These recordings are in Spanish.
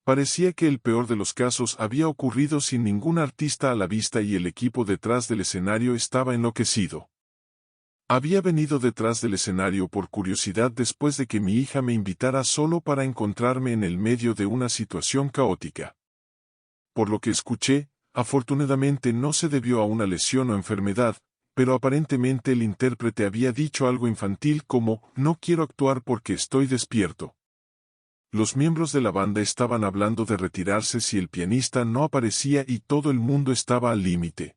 Parecía que el peor de los casos había ocurrido sin ningún artista a la vista y el equipo detrás del escenario estaba enloquecido. Había venido detrás del escenario por curiosidad después de que mi hija me invitara solo para encontrarme en el medio de una situación caótica. Por lo que escuché, afortunadamente no se debió a una lesión o enfermedad, pero aparentemente el intérprete había dicho algo infantil como, no quiero actuar porque estoy despierto. Los miembros de la banda estaban hablando de retirarse si el pianista no aparecía y todo el mundo estaba al límite.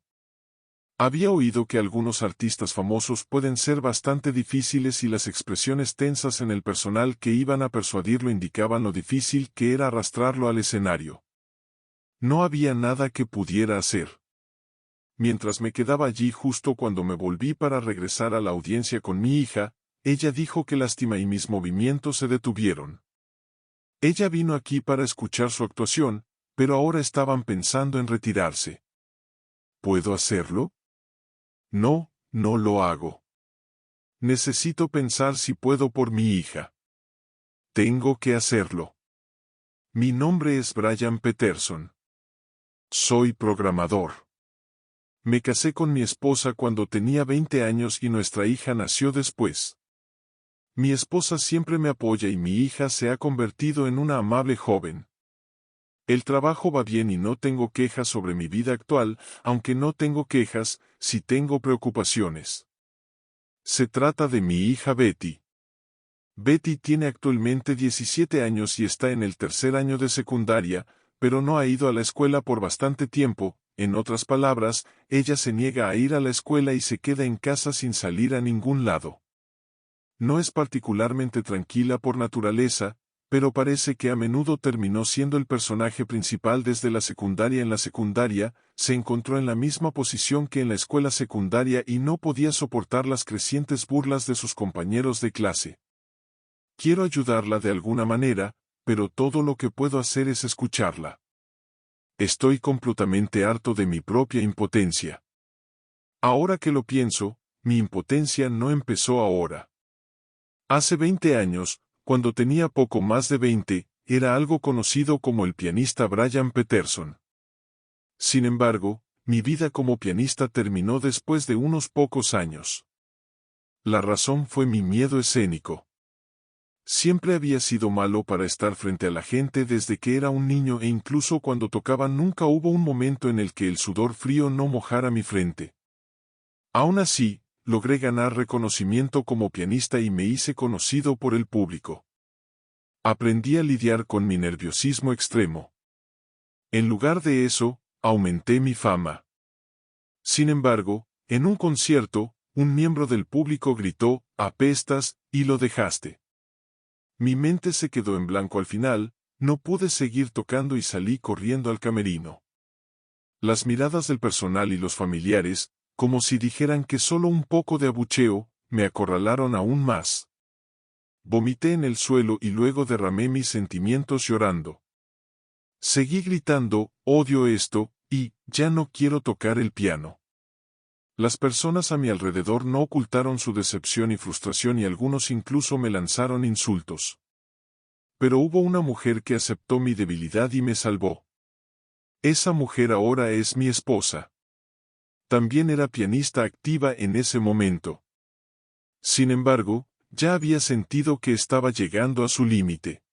Había oído que algunos artistas famosos pueden ser bastante difíciles y las expresiones tensas en el personal que iban a persuadirlo indicaban lo difícil que era arrastrarlo al escenario. No había nada que pudiera hacer. Mientras me quedaba allí justo cuando me volví para regresar a la audiencia con mi hija, ella dijo que lástima y mis movimientos se detuvieron. Ella vino aquí para escuchar su actuación, pero ahora estaban pensando en retirarse. ¿Puedo hacerlo? No, no lo hago. Necesito pensar si puedo por mi hija. Tengo que hacerlo. Mi nombre es Brian Peterson. Soy programador. Me casé con mi esposa cuando tenía 20 años y nuestra hija nació después. Mi esposa siempre me apoya y mi hija se ha convertido en una amable joven. El trabajo va bien y no tengo quejas sobre mi vida actual, aunque no tengo quejas, sí tengo preocupaciones. Se trata de mi hija Betty. Betty tiene actualmente 17 años y está en el tercer año de secundaria, pero no ha ido a la escuela por bastante tiempo, en otras palabras, ella se niega a ir a la escuela y se queda en casa sin salir a ningún lado. No es particularmente tranquila por naturaleza, pero parece que a menudo terminó siendo el personaje principal desde la secundaria. En la secundaria, se encontró en la misma posición que en la escuela secundaria y no podía soportar las crecientes burlas de sus compañeros de clase. Quiero ayudarla de alguna manera, pero todo lo que puedo hacer es escucharla. Estoy completamente harto de mi propia impotencia. Ahora que lo pienso, mi impotencia no empezó ahora. Hace 20 años, cuando tenía poco más de 20, era algo conocido como el pianista Brian Peterson. Sin embargo, mi vida como pianista terminó después de unos pocos años. La razón fue mi miedo escénico. Siempre había sido malo para estar frente a la gente desde que era un niño e incluso cuando tocaba nunca hubo un momento en el que el sudor frío no mojara mi frente. Aún así, logré ganar reconocimiento como pianista y me hice conocido por el público. Aprendí a lidiar con mi nerviosismo extremo. En lugar de eso, aumenté mi fama. Sin embargo, en un concierto, un miembro del público gritó, «¡Apestas!», y lo dejaste. Mi mente se quedó en blanco al final, no pude seguir tocando y salí corriendo al camerino. Las miradas del personal y los familiares, como si dijeran que solo un poco de abucheo, me acorralaron aún más. Vomité en el suelo y luego derramé mis sentimientos llorando. Seguí gritando, odio esto, y, ya no quiero tocar el piano. Las personas a mi alrededor no ocultaron su decepción y frustración y algunos incluso me lanzaron insultos. Pero hubo una mujer que aceptó mi debilidad y me salvó. Esa mujer ahora es mi esposa. También era pianista activa en ese momento. Sin embargo, ya había sentido que estaba llegando a su límite.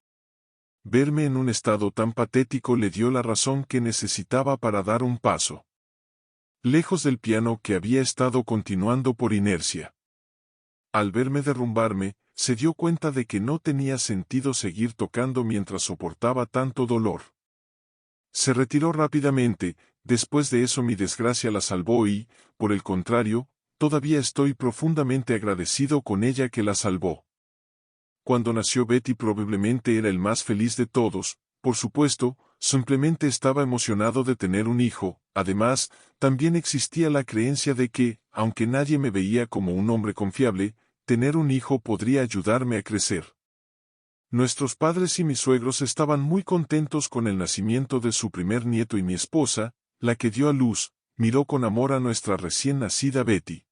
Verme en un estado tan patético le dio la razón que necesitaba para dar un paso. Lejos del piano que había estado continuando por inercia. Al verme derrumbarme, se dio cuenta de que no tenía sentido seguir tocando mientras soportaba tanto dolor. Se retiró rápidamente, después de eso mi desgracia la salvó y, por el contrario, todavía estoy profundamente agradecido con ella que la salvó. Cuando nació Betty probablemente era el más feliz de todos, por supuesto, simplemente estaba emocionado de tener un hijo. Además, también existía la creencia de que, aunque nadie me veía como un hombre confiable, tener un hijo podría ayudarme a crecer. Nuestros padres y mis suegros estaban muy contentos con el nacimiento de su primer nieto y mi esposa, la que dio a luz, miró con amor a nuestra recién nacida Betty.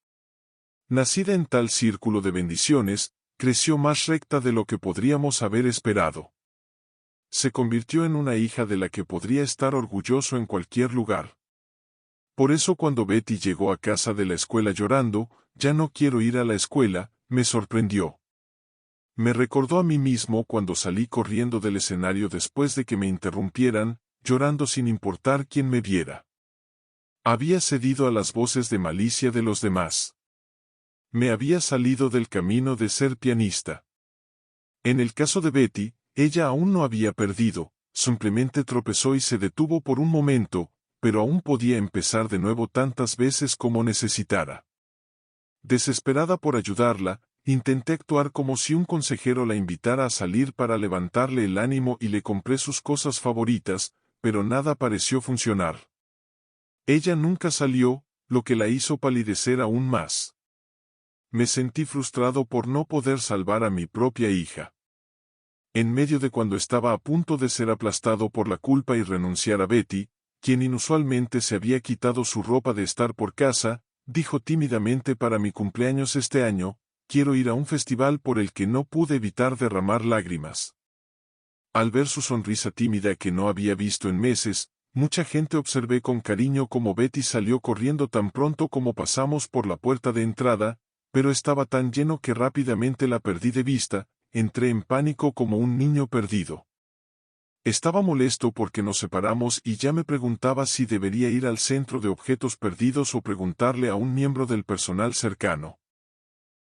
Nacida en tal círculo de bendiciones, creció más recta de lo que podríamos haber esperado. Se convirtió en una hija de la que podría estar orgulloso en cualquier lugar. Por eso cuando Betty llegó a casa de la escuela llorando, «Ya no quiero ir a la escuela», me sorprendió. Me recordó a mí mismo cuando salí corriendo del escenario después de que me interrumpieran, llorando sin importar quién me viera. Había cedido a las voces de malicia de los demás. Me había salido del camino de ser pianista. En el caso de Betty, ella aún no había perdido, simplemente tropezó y se detuvo por un momento, pero aún podía empezar de nuevo tantas veces como necesitara. Desesperada por ayudarla, intenté actuar como si un consejero la invitara a salir para levantarle el ánimo y le compré sus cosas favoritas, pero nada pareció funcionar. Ella nunca salió, lo que la hizo palidecer aún más. Me sentí frustrado por no poder salvar a mi propia hija. En medio de cuando estaba a punto de ser aplastado por la culpa y renunciar a Betty, quien inusualmente se había quitado su ropa de estar por casa, dijo tímidamente para mi cumpleaños este año, quiero ir a un festival por el que no pude evitar derramar lágrimas. Al ver su sonrisa tímida que no había visto en meses, mucha gente observé con cariño cómo Betty salió corriendo tan pronto como pasamos por la puerta de entrada, pero estaba tan lleno que rápidamente la perdí de vista, entré en pánico como un niño perdido. Estaba molesto porque nos separamos y ya me preguntaba si debería ir al centro de objetos perdidos o preguntarle a un miembro del personal cercano.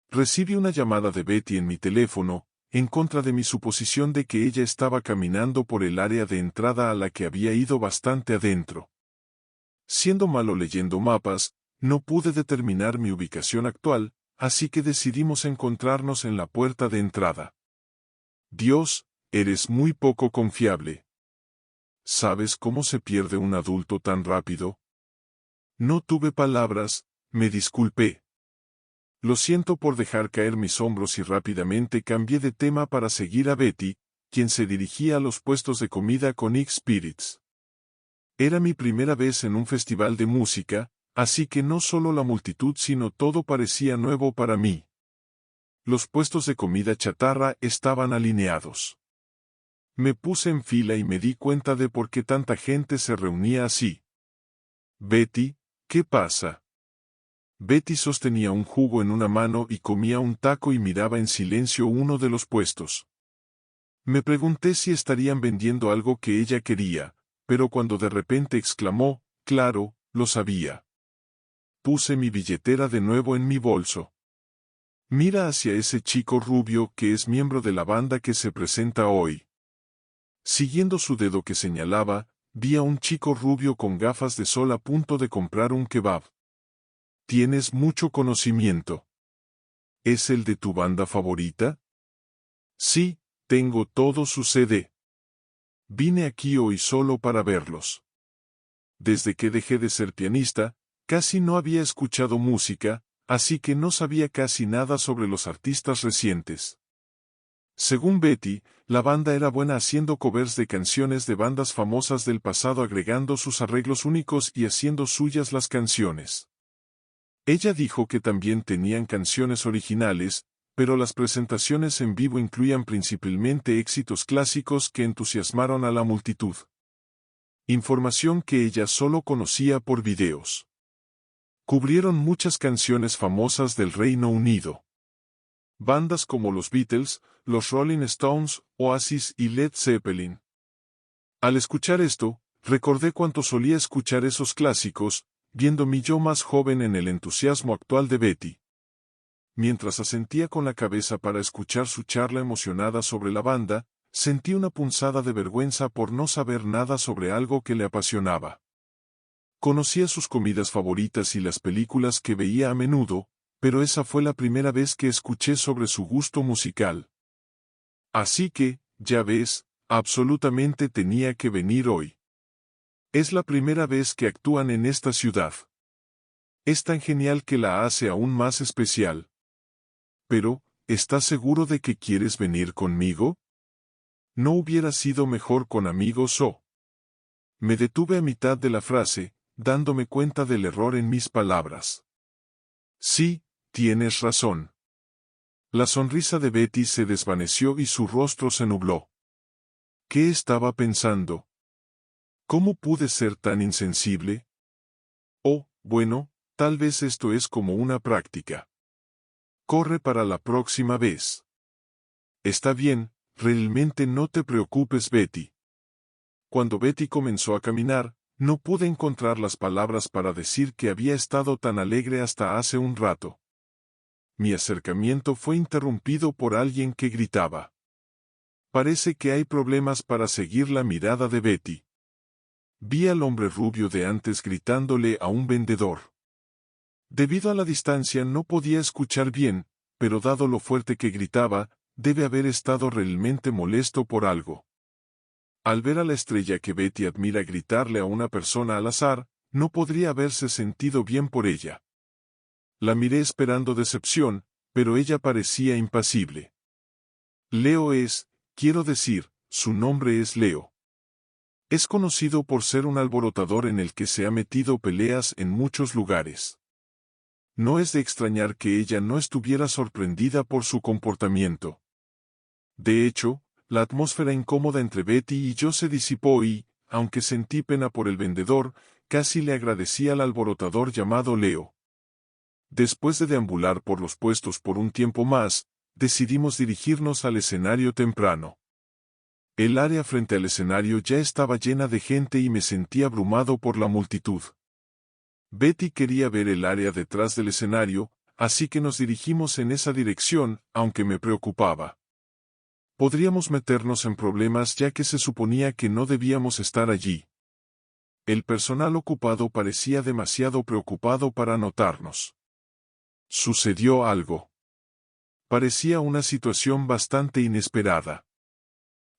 Recibí una llamada de Betty en mi teléfono, en contra de mi suposición de que ella estaba caminando por el área de entrada a la que había ido bastante adentro. Siendo malo leyendo mapas, no pude determinar mi ubicación actual, así que decidimos encontrarnos en la puerta de entrada. Dios, eres muy poco confiable. ¿Sabes cómo se pierde un adulto tan rápido? No tuve palabras, me disculpé. Lo siento por dejar caer mis hombros y rápidamente cambié de tema para seguir a Betty, quien se dirigía a los puestos de comida con X-Spirits. Era mi primera vez en un festival de música, así que no solo la multitud sino todo parecía nuevo para mí. Los puestos de comida chatarra estaban alineados. Me puse en fila y me di cuenta de por qué tanta gente se reunía así. Betty, ¿qué pasa? Betty sostenía un jugo en una mano y comía un taco y miraba en silencio uno de los puestos. Me pregunté si estarían vendiendo algo que ella quería, pero cuando de repente exclamó, claro, lo sabía. Puse mi billetera de nuevo en mi bolso. Mira hacia ese chico rubio que es miembro de la banda que se presenta hoy. Siguiendo su dedo que señalaba, vi a un chico rubio con gafas de sol a punto de comprar un kebab. Tienes mucho conocimiento. ¿Es el de tu banda favorita? Sí, tengo todo su CD. Vine aquí hoy solo para verlos. Desde que dejé de ser pianista, casi no había escuchado música, así que no sabía casi nada sobre los artistas recientes. Según Betty, la banda era buena haciendo covers de canciones de bandas famosas del pasado agregando sus arreglos únicos y haciendo suyas las canciones. Ella dijo que también tenían canciones originales, pero las presentaciones en vivo incluían principalmente éxitos clásicos que entusiasmaron a la multitud. Información que ella solo conocía por videos. Cubrieron muchas canciones famosas del Reino Unido. Bandas como los Beatles, los Rolling Stones, Oasis y Led Zeppelin. Al escuchar esto, recordé cuánto solía escuchar esos clásicos, viendo mi yo más joven en el entusiasmo actual de Betty. Mientras asentía con la cabeza para escuchar su charla emocionada sobre la banda, sentí una punzada de vergüenza por no saber nada sobre algo que le apasionaba. Conocía sus comidas favoritas y las películas que veía a menudo, pero esa fue la primera vez que escuché sobre su gusto musical. Así que, ya ves, absolutamente tenía que venir hoy. Es la primera vez que actúan en esta ciudad. Es tan genial que la hace aún más especial. Pero, ¿estás seguro de que quieres venir conmigo? ¿No hubiera sido mejor con amigos o? Me detuve a mitad de la frase, dándome cuenta del error en mis palabras. Sí, tienes razón. La sonrisa de Betty se desvaneció y su rostro se nubló. ¿Qué estaba pensando? ¿Cómo pude ser tan insensible? Oh, bueno, tal vez esto es como una práctica. Corre para la próxima vez. Está bien, realmente no te preocupes, Betty. Cuando Betty comenzó a caminar, no pude encontrar las palabras para decir que había estado tan alegre hasta hace un rato. Mi acercamiento fue interrumpido por alguien que gritaba. Parece que hay problemas para seguir la mirada de Betty. Vi al hombre rubio de antes gritándole a un vendedor. Debido a la distancia no podía escuchar bien, pero dado lo fuerte que gritaba, debe haber estado realmente molesto por algo. Al ver a la estrella que Betty admira gritarle a una persona al azar, no podría haberse sentido bien por ella. La miré esperando decepción, pero ella parecía impasible. Leo quiero decir, su nombre es Leo. Es conocido por ser un alborotador en el que se ha metido peleas en muchos lugares. No es de extrañar que ella no estuviera sorprendida por su comportamiento. De hecho, la atmósfera incómoda entre Betty y yo se disipó y, aunque sentí pena por el vendedor, casi le agradecí al alborotador llamado Leo. Después de deambular por los puestos por un tiempo más, decidimos dirigirnos al escenario temprano. El área frente al escenario ya estaba llena de gente y me sentí abrumado por la multitud. Betty quería ver el área detrás del escenario, así que nos dirigimos en esa dirección, aunque me preocupaba. Podríamos meternos en problemas ya que se suponía que no debíamos estar allí. El personal ocupado parecía demasiado preocupado para notarnos. Sucedió algo. Parecía una situación bastante inesperada.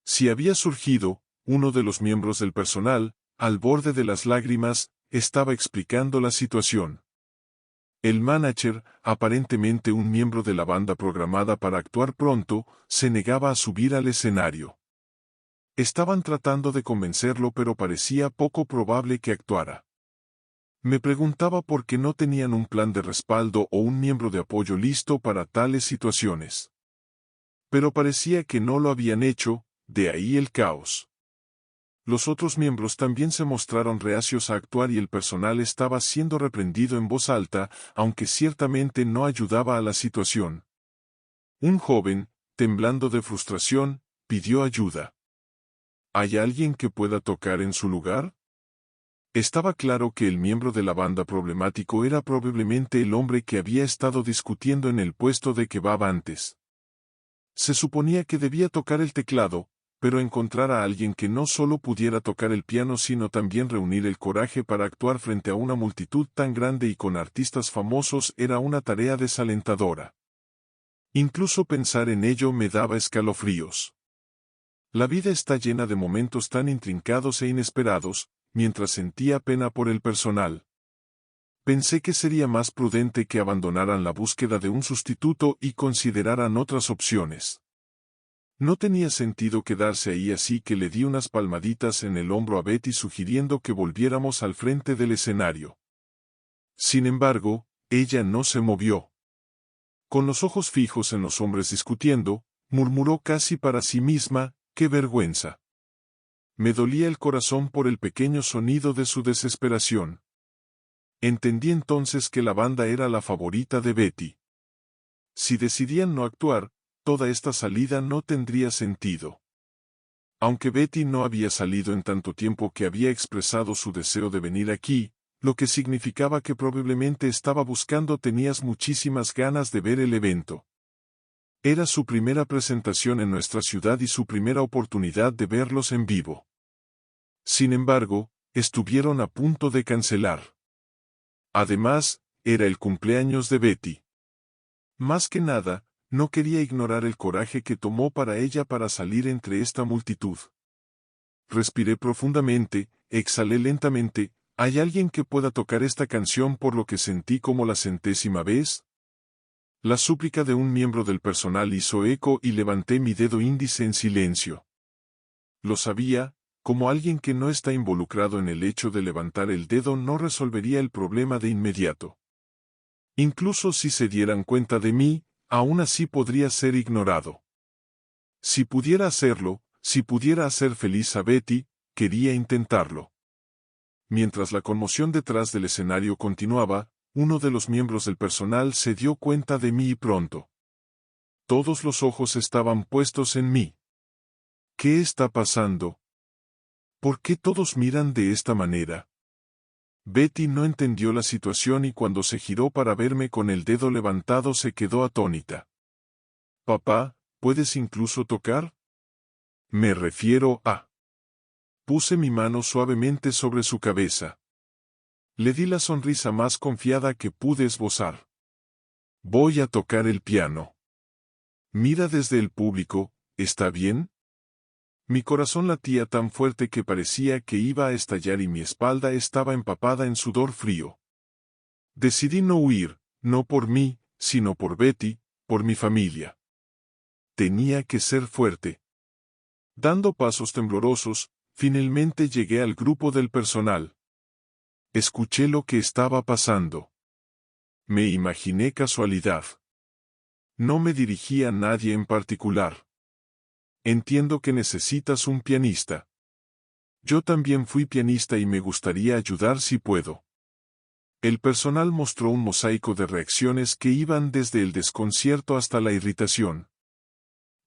Si había surgido, uno de los miembros del personal, al borde de las lágrimas, estaba explicando la situación. El manager, aparentemente un miembro de la banda programada para actuar pronto, se negaba a subir al escenario. Estaban tratando de convencerlo, pero parecía poco probable que actuara. Me preguntaba por qué no tenían un plan de respaldo o un miembro de apoyo listo para tales situaciones. Pero parecía que no lo habían hecho, de ahí el caos. Los otros miembros también se mostraron reacios a actuar y el personal estaba siendo reprendido en voz alta, aunque ciertamente no ayudaba a la situación. Un joven, temblando de frustración, pidió ayuda. ¿Hay alguien que pueda tocar en su lugar? Estaba claro que el miembro de la banda problemático era probablemente el hombre que había estado discutiendo en el puesto de kebab antes. Se suponía que debía tocar el teclado, pero encontrar a alguien que no solo pudiera tocar el piano sino también reunir el coraje para actuar frente a una multitud tan grande y con artistas famosos era una tarea desalentadora. Incluso pensar en ello me daba escalofríos. La vida está llena de momentos tan intrincados e inesperados, mientras sentía pena por el personal. Pensé que sería más prudente que abandonaran la búsqueda de un sustituto y consideraran otras opciones. No tenía sentido quedarse ahí, así que le di unas palmaditas en el hombro a Betty sugiriendo que volviéramos al frente del escenario. Sin embargo, ella no se movió. Con los ojos fijos en los hombres discutiendo, murmuró casi para sí misma, ¡qué vergüenza! Me dolía el corazón por el pequeño sonido de su desesperación. Entendí entonces que la banda era la favorita de Betty. Si decidían no actuar, toda esta salida no tendría sentido. Aunque Betty no había salido en tanto tiempo que había expresado su deseo de venir aquí, lo que significaba que probablemente estaba buscando tenías muchísimas ganas de ver el evento. Era su primera presentación en nuestra ciudad y su primera oportunidad de verlos en vivo. Sin embargo, estuvieron a punto de cancelar. Además, era el cumpleaños de Betty. Más que nada, no quería ignorar el coraje que tomó para ella para salir entre esta multitud. Respiré profundamente, exhalé lentamente. ¿Hay alguien que pueda tocar esta canción por lo que sentí como la 100ª vez? La súplica de un miembro del personal hizo eco y levanté mi dedo índice en silencio. Lo sabía, como alguien que no está involucrado en el hecho de levantar el dedo no resolvería el problema de inmediato. Incluso si se dieran cuenta de mí, aún así podría ser ignorado. Si pudiera hacerlo, Si pudiera hacer feliz a Betty, quería intentarlo. Mientras la conmoción detrás del escenario continuaba, uno de los miembros del personal se dio cuenta de mí y pronto. Todos los ojos estaban puestos en mí. ¿Qué está pasando? ¿Por qué todos miran de esta manera? Betty no entendió la situación y cuando se giró para verme con el dedo levantado se quedó atónita. Papá, ¿puedes incluso tocar? Me refiero a... Puse mi mano suavemente sobre su cabeza. Le di la sonrisa más confiada que pude esbozar. Voy a tocar el piano. Mira desde el público, ¿está bien? Mi corazón latía tan fuerte que parecía que iba a estallar y mi espalda estaba empapada en sudor frío. Decidí no huir, no por mí, sino por Betty, por mi familia. Tenía que ser fuerte. Dando pasos temblorosos, finalmente llegué al grupo del personal. Escuché lo que estaba pasando. Me imaginé casualidad. No me dirigí a nadie en particular. Entiendo que necesitas un pianista. Yo también fui pianista y me gustaría ayudar si puedo. El personal mostró un mosaico de reacciones que iban desde el desconcierto hasta la irritación.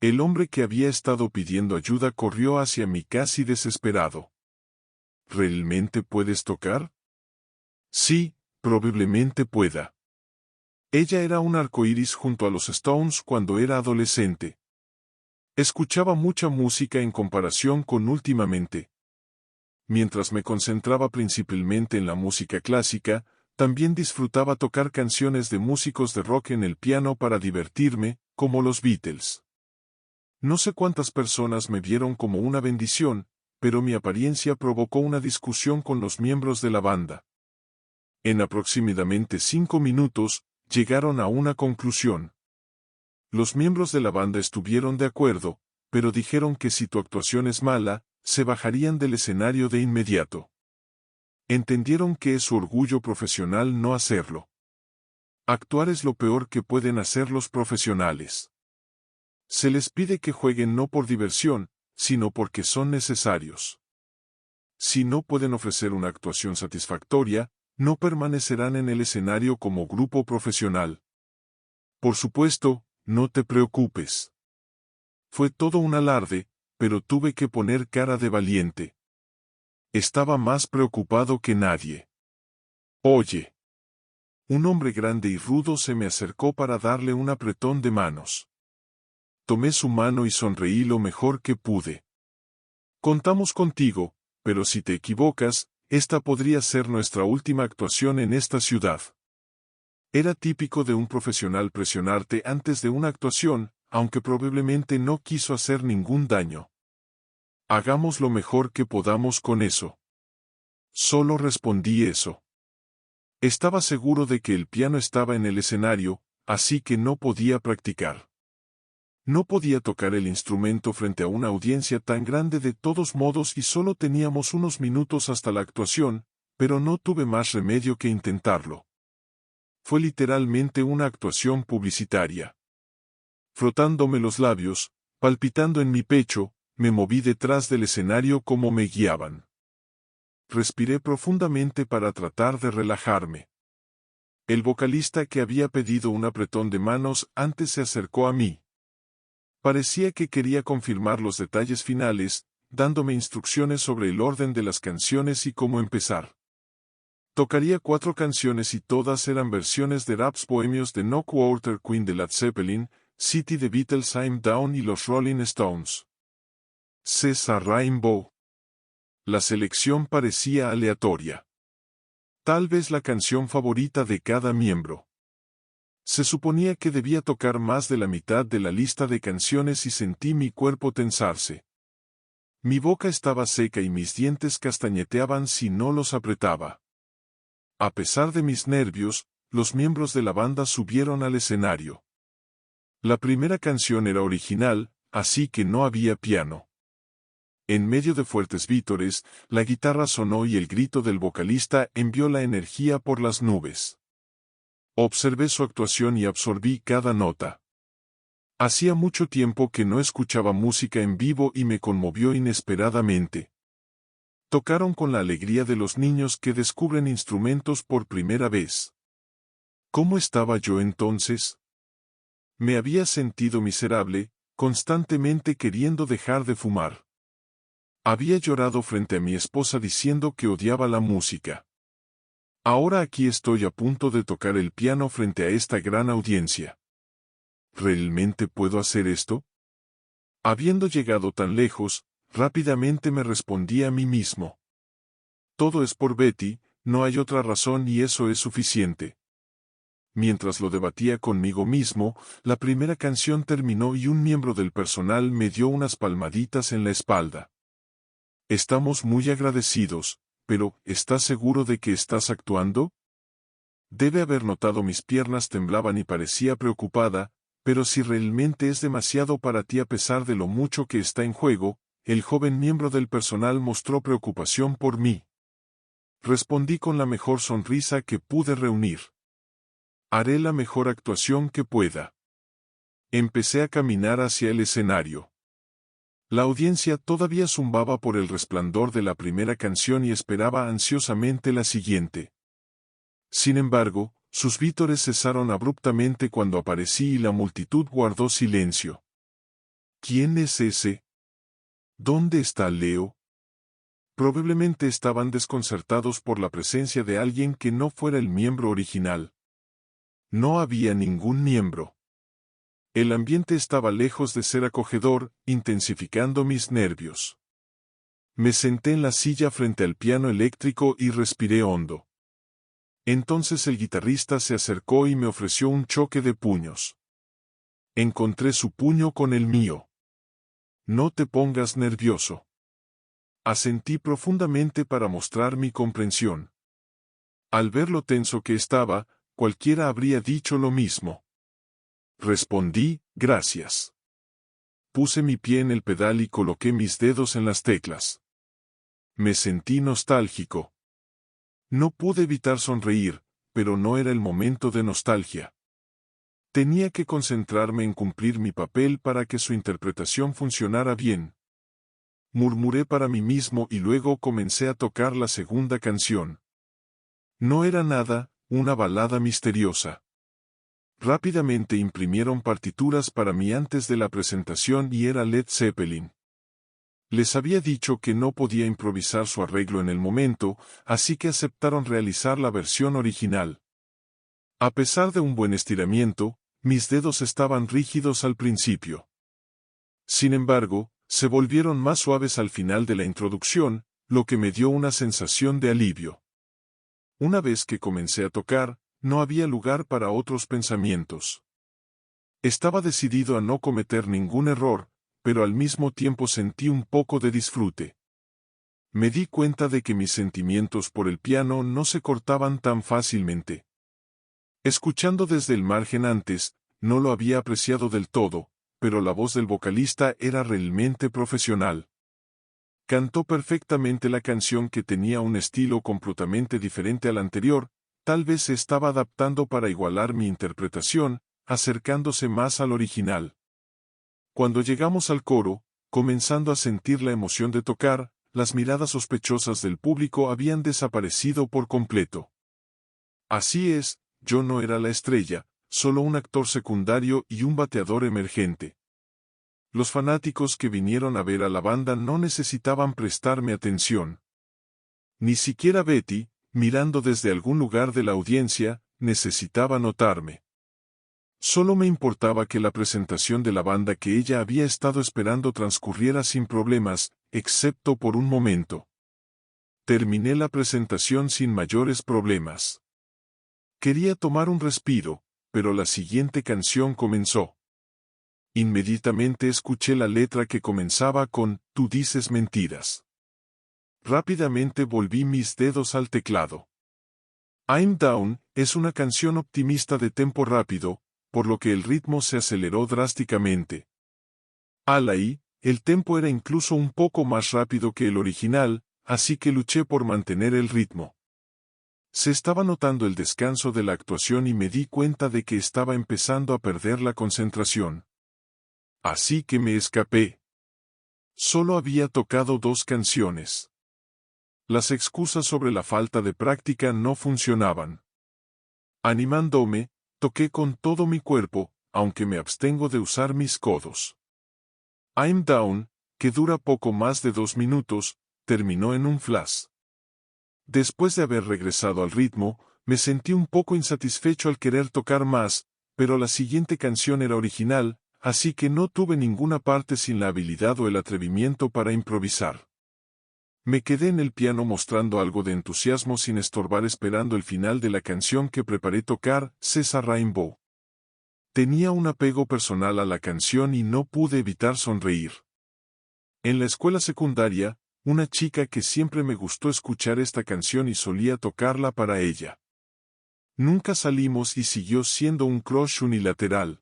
El hombre que había estado pidiendo ayuda corrió hacia mí casi desesperado. ¿Realmente puedes tocar? Sí, probablemente pueda. Ella era un arcoíris junto a los Stones cuando era adolescente. Escuchaba mucha música en comparación con últimamente. Mientras me concentraba principalmente en la música clásica, también disfrutaba tocar canciones de músicos de rock en el piano para divertirme, como los Beatles. No sé cuántas personas me vieron como una bendición, pero mi apariencia provocó una discusión con los miembros de la banda. En aproximadamente 5 minutos, llegaron a una conclusión. Los miembros de la banda estuvieron de acuerdo, pero dijeron que si tu actuación es mala, se bajarían del escenario de inmediato. Entendieron que es su orgullo profesional no hacerlo. Actuar es lo peor que pueden hacer los profesionales. Se les pide que jueguen no por diversión, sino porque son necesarios. Si no pueden ofrecer una actuación satisfactoria, no permanecerán en el escenario como grupo profesional. Por supuesto, no te preocupes. Fue todo un alarde, pero tuve que poner cara de valiente. Estaba más preocupado que nadie. Oye. Un hombre grande y rudo se me acercó para darle un apretón de manos. Tomé su mano y sonreí lo mejor que pude. Contamos contigo, pero si te equivocas, esta podría ser nuestra última actuación en esta ciudad. Era típico de un profesional presionarte antes de una actuación, aunque probablemente no quiso hacer ningún daño. Hagamos lo mejor que podamos con eso. Solo respondí eso. Estaba seguro de que el piano estaba en el escenario, así que no podía practicar. No podía tocar el instrumento frente a una audiencia tan grande de todos modos y solo teníamos unos minutos hasta la actuación, pero no tuve más remedio que intentarlo. Fue literalmente una actuación publicitaria. Frotándome los labios, palpitando en mi pecho, me moví detrás del escenario como me guiaban. Respiré profundamente para tratar de relajarme. El vocalista que había pedido un apretón de manos antes se acercó a mí. Parecía que quería confirmar los detalles finales, dándome instrucciones sobre el orden de las canciones y cómo empezar. Tocaría 4 canciones y todas eran versiones de raps bohemios de No Quarter Queen de Led Zeppelin, City de Beatles, I'm Down y los Rolling Stones. César Rainbow. La selección parecía aleatoria. Tal vez la canción favorita de cada miembro. Se suponía que debía tocar más de la mitad de la lista de canciones y sentí mi cuerpo tensarse. Mi boca estaba seca y mis dientes castañeteaban si no los apretaba. A pesar de mis nervios, los miembros de la banda subieron al escenario. La primera canción era original, así que no había piano. En medio de fuertes vítores, la guitarra sonó y el grito del vocalista envió la energía por las nubes. Observé su actuación y absorbí cada nota. Hacía mucho tiempo que no escuchaba música en vivo y me conmovió inesperadamente. Tocaron con la alegría de los niños que descubren instrumentos por primera vez. ¿Cómo estaba yo entonces? Me había sentido miserable, constantemente queriendo dejar de fumar. Había llorado frente a mi esposa diciendo que odiaba la música. Ahora aquí estoy a punto de tocar el piano frente a esta gran audiencia. ¿Realmente puedo hacer esto? Habiendo llegado tan lejos, rápidamente me respondí a mí mismo. Todo es por Betty, no hay otra razón y eso es suficiente. Mientras lo debatía conmigo mismo, la primera canción terminó y un miembro del personal me dio unas palmaditas en la espalda. Estamos muy agradecidos, pero ¿estás seguro de que estás actuando? Debe haber notado mis piernas temblaban y parecía preocupada, pero si realmente es demasiado para ti a pesar de lo mucho que está en juego, el joven miembro del personal mostró preocupación por mí. Respondí con la mejor sonrisa que pude reunir. Haré la mejor actuación que pueda. Empecé a caminar hacia el escenario. La audiencia todavía zumbaba por el resplandor de la primera canción y esperaba ansiosamente la siguiente. Sin embargo, sus vítores cesaron abruptamente cuando aparecí y la multitud guardó silencio. ¿Quién es ese? ¿Dónde está Leo? Probablemente estaban desconcertados por la presencia de alguien que no fuera el miembro original. No había ningún miembro. El ambiente estaba lejos de ser acogedor, intensificando mis nervios. Me senté en la silla frente al piano eléctrico y respiré hondo. Entonces el guitarrista se acercó y me ofreció un choque de puños. Encontré su puño con el mío. No te pongas nervioso. Asentí profundamente para mostrar mi comprensión. Al ver lo tenso que estaba, cualquiera habría dicho lo mismo. Respondí, gracias. Puse mi pie en el pedal y coloqué mis dedos en las teclas. Me sentí nostálgico. No pude evitar sonreír, pero no era el momento de nostalgia. Tenía que concentrarme en cumplir mi papel para que su interpretación funcionara bien. Murmuré para mí mismo y luego comencé a tocar la segunda canción. No era nada, una balada misteriosa. Rápidamente imprimieron partituras para mí antes de la presentación y era Led Zeppelin. Les había dicho que no podía improvisar su arreglo en el momento, así que aceptaron realizar la versión original. A pesar de un buen estiramiento, mis dedos estaban rígidos al principio. Sin embargo, se volvieron más suaves al final de la introducción, lo que me dio una sensación de alivio. Una vez que comencé a tocar, no había lugar para otros pensamientos. Estaba decidido a no cometer ningún error, pero al mismo tiempo sentí un poco de disfrute. Me di cuenta de que mis sentimientos por el piano no se cortaban tan fácilmente. Escuchando desde el margen antes, no lo había apreciado del todo, pero la voz del vocalista era realmente profesional. Cantó perfectamente la canción que tenía un estilo completamente diferente al anterior, tal vez se estaba adaptando para igualar mi interpretación, acercándose más al original. Cuando llegamos al coro, comenzando a sentir la emoción de tocar, las miradas sospechosas del público habían desaparecido por completo. Así es, yo no era la estrella, solo un actor secundario y un bateador emergente. Los fanáticos que vinieron a ver a la banda no necesitaban prestarme atención. Ni siquiera Betty, mirando desde algún lugar de la audiencia, necesitaba notarme. Solo me importaba que la presentación de la banda que ella había estado esperando transcurriera sin problemas, excepto por un momento. Terminé la presentación sin mayores problemas. Quería tomar un respiro, pero la siguiente canción comenzó. Inmediatamente escuché la letra que comenzaba con "Tú dices mentiras". Rápidamente volví mis dedos al teclado. I'm Down es una canción optimista de tempo rápido, por lo que el ritmo se aceleró drásticamente. Ahí, el tempo era incluso un poco más rápido que el original, así que luché por mantener el ritmo. Se estaba notando el descanso de la actuación y me di cuenta de que estaba empezando a perder la concentración. Así que me escapé. Solo había tocado 2 canciones. Las excusas sobre la falta de práctica no funcionaban. Animándome, toqué con todo mi cuerpo, aunque me abstengo de usar mis codos. I'm Down, que dura poco más de 2 minutos, terminó en un flash. Después de haber regresado al ritmo, me sentí un poco insatisfecho al querer tocar más, pero la siguiente canción era original, así que no tuve ninguna parte sin la habilidad o el atrevimiento para improvisar. Me quedé en el piano mostrando algo de entusiasmo sin estorbar esperando el final de la canción que preparé tocar, César Rainbow. Tenía un apego personal a la canción y no pude evitar sonreír. En la escuela secundaria, una chica que siempre me gustó escuchar esta canción y solía tocarla para ella. Nunca salimos y siguió siendo un crush unilateral.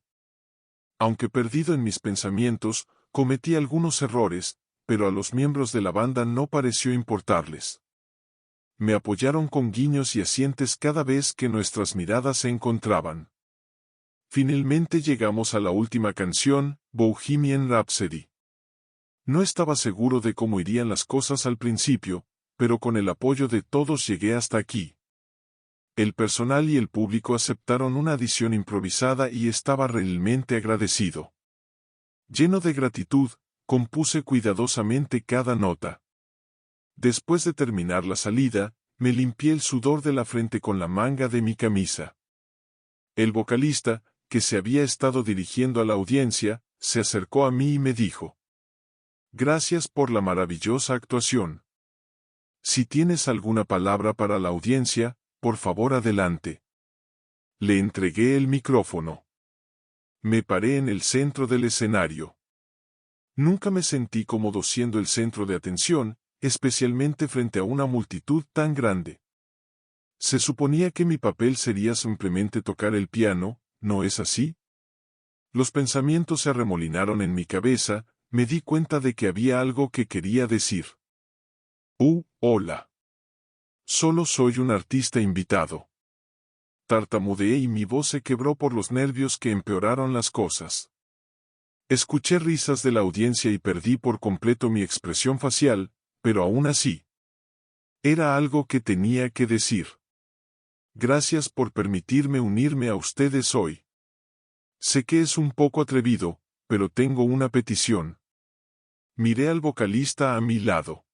Aunque perdido en mis pensamientos, cometí algunos errores, pero a los miembros de la banda no pareció importarles. Me apoyaron con guiños y asientes cada vez que nuestras miradas se encontraban. Finalmente llegamos a la última canción, Bohemian Rhapsody. No estaba seguro de cómo irían las cosas al principio, pero con el apoyo de todos llegué hasta aquí. El personal y el público aceptaron una adición improvisada y estaba realmente agradecido. Lleno de gratitud, compuse cuidadosamente cada nota. Después de terminar la salida, me limpié el sudor de la frente con la manga de mi camisa. El vocalista, que se había estado dirigiendo a la audiencia, se acercó a mí y me dijo: «Gracias por la maravillosa actuación. Si tienes alguna palabra para la audiencia, por favor adelante». Le entregué el micrófono. Me paré en el centro del escenario. Nunca me sentí cómodo siendo el centro de atención, especialmente frente a una multitud tan grande. Se suponía que mi papel sería simplemente tocar el piano, ¿no es así? Los pensamientos se arremolinaron en mi cabeza, me di cuenta de que había algo que quería decir. Hola. Solo soy un artista invitado. Tartamudeé y mi voz se quebró por los nervios que empeoraron las cosas. Escuché risas de la audiencia y perdí por completo mi expresión facial, pero aún así. Era algo que tenía que decir. Gracias por permitirme unirme a ustedes hoy. Sé que es un poco atrevido, pero tengo una petición. Miré al vocalista a mi lado.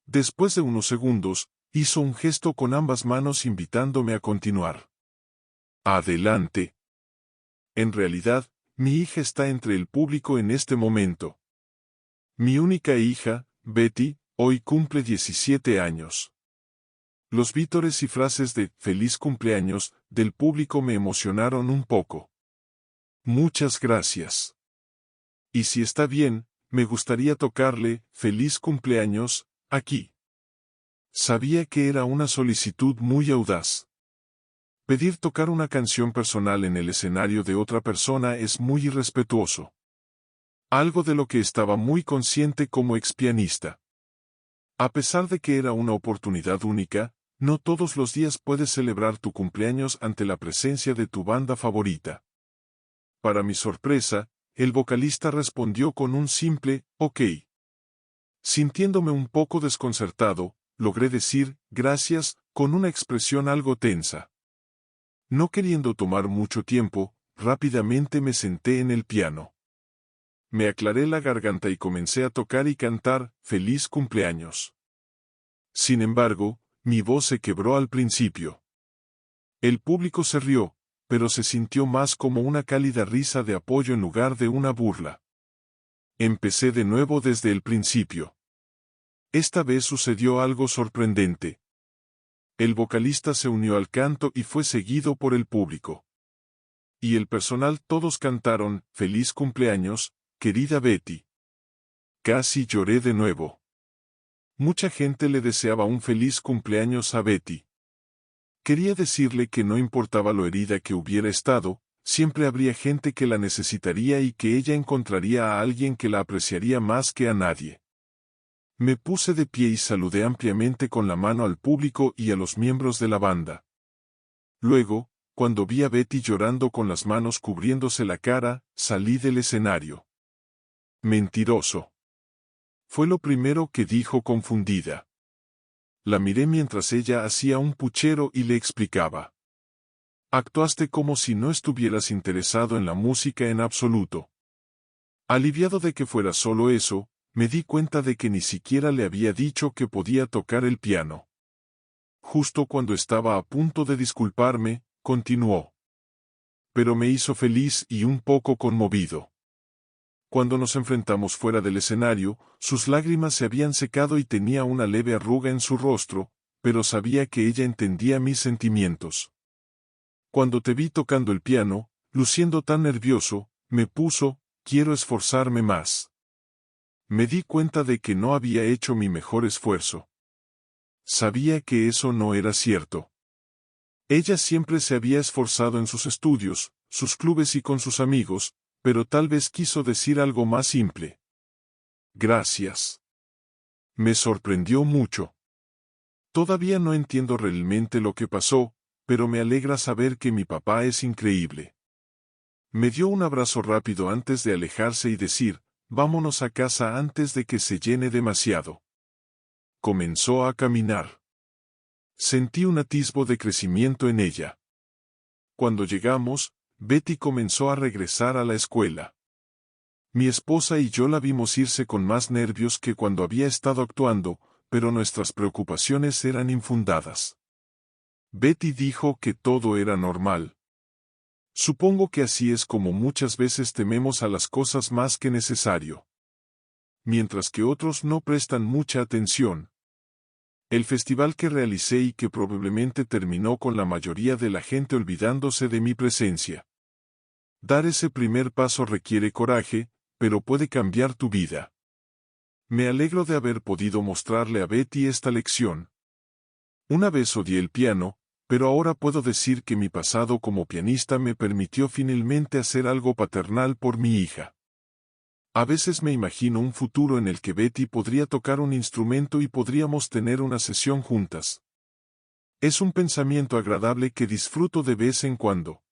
Después de unos segundos, hizo un gesto con ambas manos invitándome a continuar. Adelante. En realidad, mi hija está entre el público en este momento. Mi única hija, Betty, hoy cumple 17 años. Los vítores y frases de «feliz cumpleaños» del público me emocionaron un poco. Muchas gracias. Y si está bien, me gustaría tocarle «feliz cumpleaños» aquí. Sabía que era una solicitud muy audaz. Pedir tocar una canción personal en el escenario de otra persona es muy irrespetuoso. Algo de lo que estaba muy consciente como expianista. A pesar de que era una oportunidad única, no todos los días puedes celebrar tu cumpleaños ante la presencia de tu banda favorita. Para mi sorpresa, el vocalista respondió con un simple «ok». Sintiéndome un poco desconcertado, logré decir «gracias» con una expresión algo tensa. No queriendo tomar mucho tiempo, rápidamente me senté en el piano. Me aclaré la garganta y comencé a tocar y cantar «feliz cumpleaños». Sin embargo, mi voz se quebró al principio. El público se rió, pero se sintió más como una cálida risa de apoyo en lugar de una burla. Empecé de nuevo desde el principio. Esta vez sucedió algo sorprendente. El vocalista se unió al canto y fue seguido por el público. Y el personal todos cantaron «feliz cumpleaños, querida Betty». Casi lloré de nuevo. Mucha gente le deseaba un feliz cumpleaños a Betty. Quería decirle que no importaba lo herida que hubiera estado, siempre habría gente que la necesitaría y que ella encontraría a alguien que la apreciaría más que a nadie. Me puse de pie y saludé ampliamente con la mano al público y a los miembros de la banda. Luego, cuando vi a Betty llorando con las manos cubriéndose la cara, salí del escenario. Mentiroso. Fue lo primero que dijo confundida. La miré mientras ella hacía un puchero y le explicaba. Actuaste como si no estuvieras interesado en la música en absoluto. Aliviado de que fuera solo eso, me di cuenta de que ni siquiera le había dicho que podía tocar el piano. Justo cuando estaba a punto de disculparme, continuó. Pero me hizo feliz y un poco conmovido. Cuando nos enfrentamos fuera del escenario, sus lágrimas se habían secado y tenía una leve arruga en su rostro, pero sabía que ella entendía mis sentimientos. Cuando te vi tocando el piano, luciendo tan nervioso, me puso, quiero esforzarme más. Me di cuenta de que no había hecho mi mejor esfuerzo. Sabía que eso no era cierto. Ella siempre se había esforzado en sus estudios, sus clubes y con sus amigos, pero tal vez quiso decir algo más simple. Gracias. Me sorprendió mucho. Todavía no entiendo realmente lo que pasó, pero me alegra saber que mi papá es increíble. Me dio un abrazo rápido antes de alejarse y decir, vámonos a casa antes de que se llene demasiado. Comenzó a caminar. Sentí un atisbo de crecimiento en ella. Cuando llegamos, Betty comenzó a regresar a la escuela. Mi esposa y yo la vimos irse con más nervios que cuando había estado actuando, pero nuestras preocupaciones eran infundadas. Betty dijo que todo era normal. Supongo que así es como muchas veces tememos a las cosas más que necesario. Mientras que otros no prestan mucha atención. El festival que realicé y que probablemente terminó con la mayoría de la gente olvidándose de mi presencia. Dar ese primer paso requiere coraje, pero puede cambiar tu vida. Me alegro de haber podido mostrarle a Betty esta lección. Una vez odié el piano, pero ahora puedo decir que mi pasado como pianista me permitió finalmente hacer algo paternal por mi hija. A veces me imagino un futuro en el que Betty podría tocar un instrumento y podríamos tener una sesión juntas. Es un pensamiento agradable que disfruto de vez en cuando.